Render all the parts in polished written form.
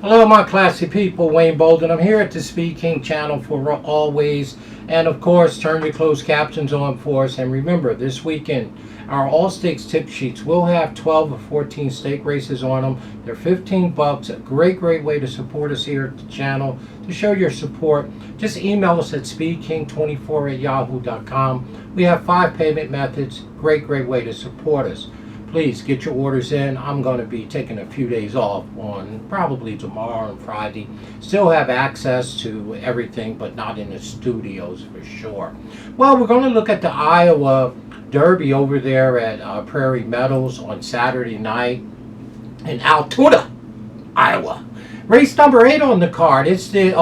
Hello, my classy people. Wayne Bolden. I'm here at the Speed King channel for always. And of course, turn your closed captions on for us. And remember, this weekend, our all stakes tip sheets will have 12 or 14 stake races on them. They're 15 bucks. A great way to support us here at the channel. To show your support, just email us at speedking24@yahoo.com. We have 5 payment methods. Great way to support us. Please get your orders in. I'm going to be taking a few days off on probably tomorrow and Friday. Still have access to everything, but not in the studios for sure. Well, we're going to look at the Iowa Derby over there at Prairie Meadows on Saturday night in Altoona, Iowa. Race number 8 on the card. It's the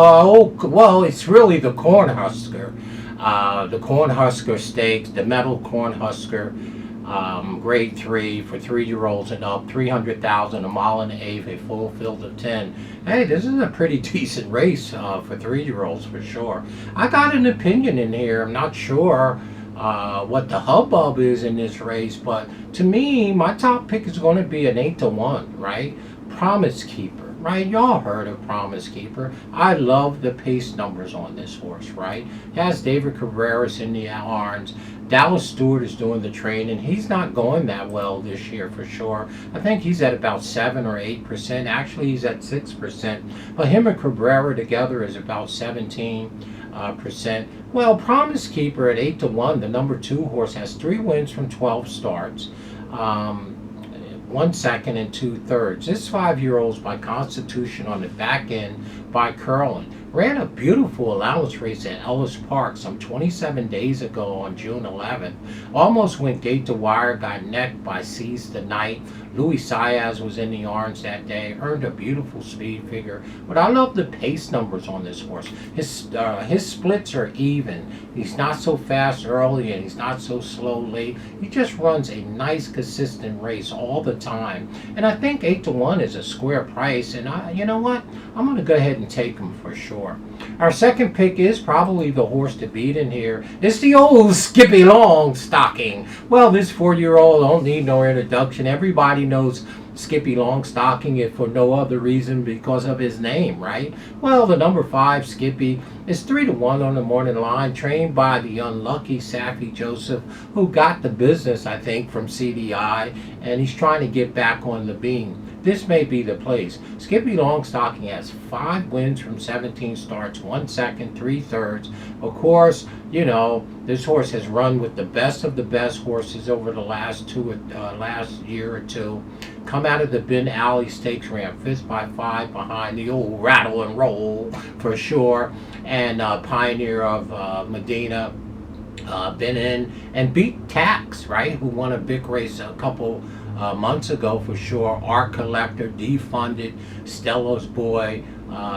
it's really the Cornhusker, the Cornhusker Stakes, the Metal Cornhusker. Grade 3 for 3-year-olds and up, 300,000, a mile and a half, a full field of 10. Hey, this is a pretty decent race for 3-year-olds for sure. I got an opinion in here. I'm not sure what the hubbub is in this race, but to me, my top pick is going to be an 8-1, right? Promise Keeper, right? Y'all heard of Promise Keeper. I love the pace numbers on this horse, right? It has David Cabreras in the horns. Dallas Stewart is doing the training. He's not going that well this year for sure. I think he's at about 7 or 8%. Actually, he's at 6%. But him and Cabrera together is about 17%. Well, Promise Keeper at 8-1, the number 2 horse, has 3 wins from 12 starts. 1 second and 2/3. This 5-year-old's by constitution on the back end by Curlin. Ran a beautiful allowance race at Ellis Park some 27 days ago on June 11th. Almost went gate to wire, got necked by Seize the Night. Louis Saez was in the orange that day, earned a beautiful speed figure. But I love the pace numbers on this horse. His splits are even. He's not so fast early and he's not so slow late. He just runs a nice, consistent race all the time. And I think 8-1 is a square price. And you know what? I'm going to go ahead and take him for sure. Our second pick is probably the horse to beat in here. It's the old Skippy Longstocking. Well, this 4-year-old don't need no introduction. Everybody knows Skippy Longstocking, if for no other reason because of his name, right? Well, the number 5 Skippy is 3-1 on the morning line, trained by the unlucky Safi Joseph, who got the business, I think, from CDI, and he's trying to get back on the beam. This may be the place. Skippy Longstocking has 5 wins from 17 starts, 1 second, 3/3. Of course, you know, this horse has run with the best of the best horses over the last year or two. Come out of the Ben Alley Stakes, ran 5th by 5 behind the old Rattle and Roll for sure, and Pioneer of Medina. Been in and beat Tax, right, who won a big race a couple months ago for sure. Art Collector, Defunded, Stello's Boy,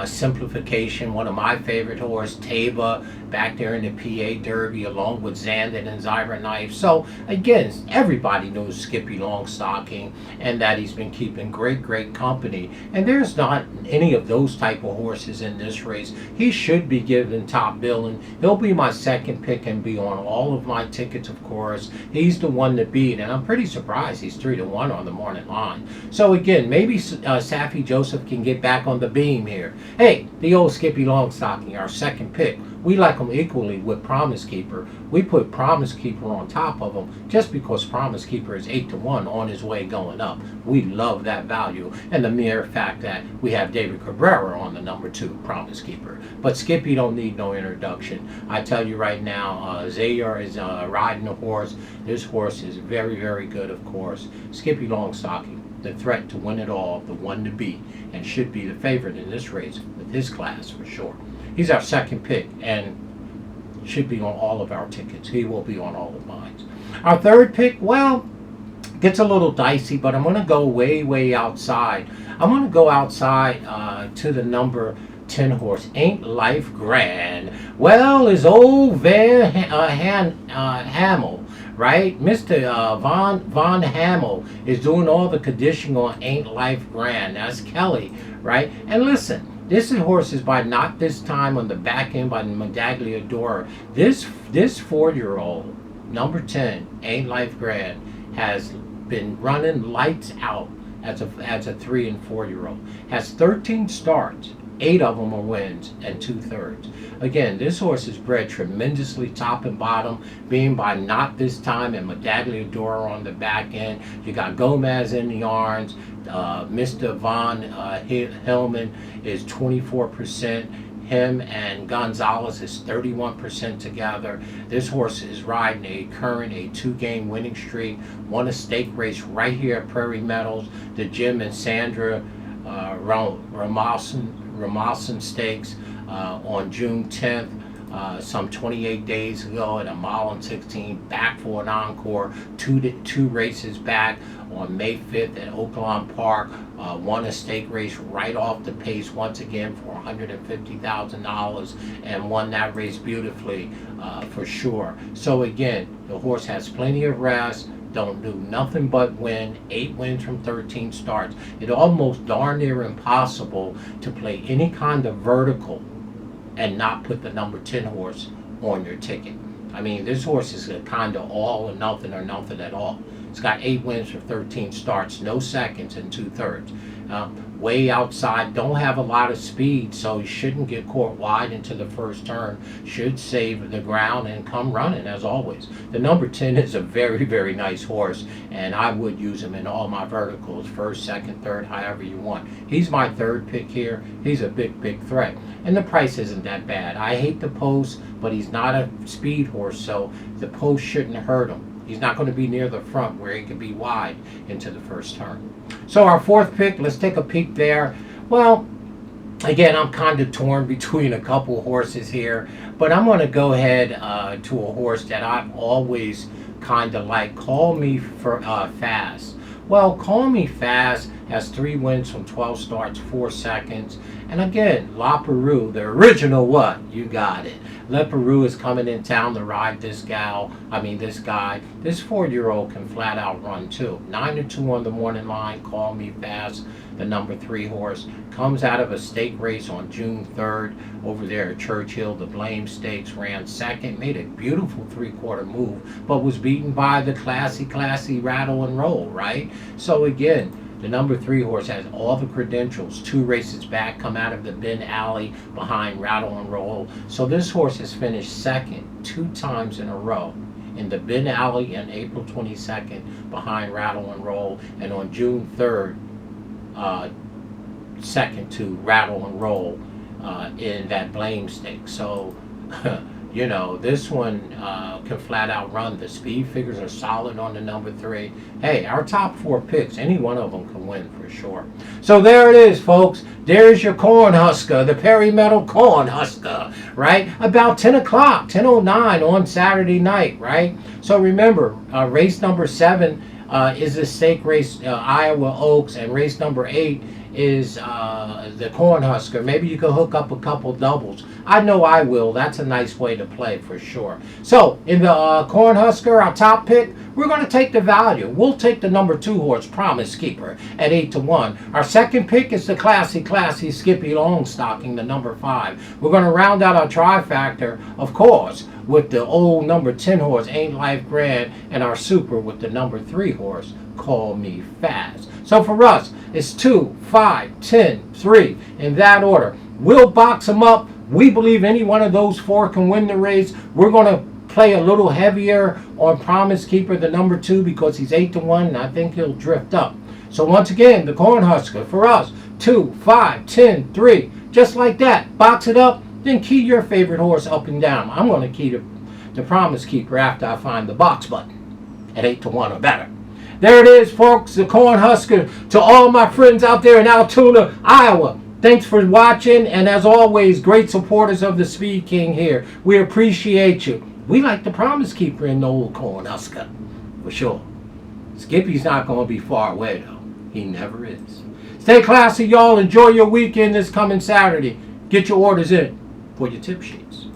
Simplification, one of my favorite horse, Taba, back there in the PA Derby, along with Zandon and Zyra Knife. So again, everybody knows Skippy Longstocking and that he's been keeping great company. And there's not any of those type of horses in this race. He should be given top billing. He'll be my second pick and be on all of my tickets, of course. He's the one to beat, and I'm pretty surprised he's 3-1 on the morning line. So again, maybe Safi Joseph can get back on the beam here. Hey, the old Skippy Longstocking, our second pick. We like him equally with Promise Keeper. We put Promise Keeper on top of him just because Promise Keeper is 8-1 on his way going up. We love that value, and the mere fact that we have David Cabrera on the number 2 Promise Keeper. But Skippy don't need no introduction. I tell you right now, Zayar is riding the horse. This horse is very good, of course. Skippy Longstocking, the threat to win it all, the one to beat, and should be the favorite in this race with his class for sure. He's our second pick and should be on all of our tickets. He will be on all of mine. Our third pick, well, gets a little dicey, but I'm going to go way outside. I'm going to go outside to the number 10 horse, Ain't Life Grand. Well, his old Van Hamel, right? Mr. Von Hamel is doing all the conditioning on Ain't Life Grand. That's Kelly, right? And listen, this horse is by Not This Time on the back end by Medaglia Dora. This 4-year-old, number 10, Ain't Life Grand, has been running lights out as a 3 and 4-year-old. Has 13 starts, 8 of them are wins, and 2/3. Again, this horse is bred tremendously top and bottom, being by Not This Time and Medagliadora on the back end. You got Gomez in the arms. Mr. Von Hillman is 24%. Him and Gonzalez is 31% together. This horse is riding a 2-game winning streak. Won a stake race right here at Prairie Meadows, the Jim and Sandra Ramalson Stakes on June 10th. Some 28 days ago at a mile and 16, back for an encore, two races back on May 5th at Oaklawn Park. Won a stake race right off the pace once again for $150,000 and won that race beautifully for sure. So again, the horse has plenty of rest. Don't do nothing but win. 8 wins from 13 starts. It's almost darn near impossible to play any kind of vertical and not put the number 10 horse on your ticket. I mean, this horse is a kind of all or nothing at all. It's got 8 wins for 13 starts, no seconds, and 2/3. Way outside, don't have a lot of speed, so he shouldn't get caught wide into the first turn. Should save the ground and come running as always. The number 10 is a very, very nice horse, and I would use him in all my verticals, first, second, third, however you want. He's my 3rd pick here. He's a big, big threat, and the price isn't that bad. I hate the post, but he's not a speed horse, so the post shouldn't hurt him. He's not going to be near the front where he could be wide into the first turn. So our 4th pick, let's take a peek there. Well, again, I'm kind of torn between a couple horses here, but I'm going to go ahead to a horse that I've always kind of liked. Call Me Fast. Well, Call Me Fast has 3 wins from 12 starts, 4 seconds. And again, La Peru, the original what? You got it. La Peru is coming in town to ride this guy. This 4-year-old can flat out run too. 9-2 on the morning line. Call Me Fast, the number 3 horse. Comes out of a stake race on June 3rd over there at Churchill. The Belmont Stakes, ran 2nd. Made a beautiful 3/4 move, but was beaten by the classy Rattle and Roll, right? So again, the number 3 horse has all the credentials. 2 races back, come out of the Ben Alley behind Rattle and Roll. So this horse has finished 2nd 2 times in a row. In the Ben Alley on April 22nd behind Rattle and Roll, and on June 3rd, 2nd to Rattle and Roll in that Blame Stake. So, you know, this one can flat out run. The speed figures are solid on the number 3. Hey, our top 4 picks, any one of them can win for sure. So there it is, folks. There's your Cornhusker, the Prairie Meadow Cornhusker, right? About 10 o'clock, 10:09 on Saturday night, right? So remember, race number 7 is the stake race, Iowa Oaks, and race number 8 is the Cornhusker. Maybe you can hook up a couple doubles. I know I will. That's a nice way to play for sure. So in the Cornhusker, our top pick, we're going to take the value. We'll take the number 2 horse, Promise Keeper, at 8-1. Our second pick is the classy Skippy Longstocking, the number 5. We're going to round out our trifactor, of course, with the old number 10 horse, Ain't Life Grand, and our super with the number 3 horse, Call Me Fast. So for us, it's 2, 5, 10, 3, in that order. We'll box them up. We believe any one of those 4 can win the race. We're going to play a little heavier on Promise Keeper, the number 2, because he's 8-1, and I think he'll drift up. So once again, the Cornhusker for us, 2, 5, 10, 3, just like that. Box it up, then key your favorite horse up and down. I'm going to key the Promise Keeper after I find the box button at 8-1 or better. There it is, folks, the Cornhusker. To all my friends out there in Altoona, Iowa, thanks for watching, and as always, great supporters of the Speed King here. We appreciate you. We like the Promise Keeper in the old Cornhusker, for sure. Skippy's not going to be far away, though. He never is. Stay classy, y'all. Enjoy your weekend this coming Saturday. Get your orders in for your tip sheets.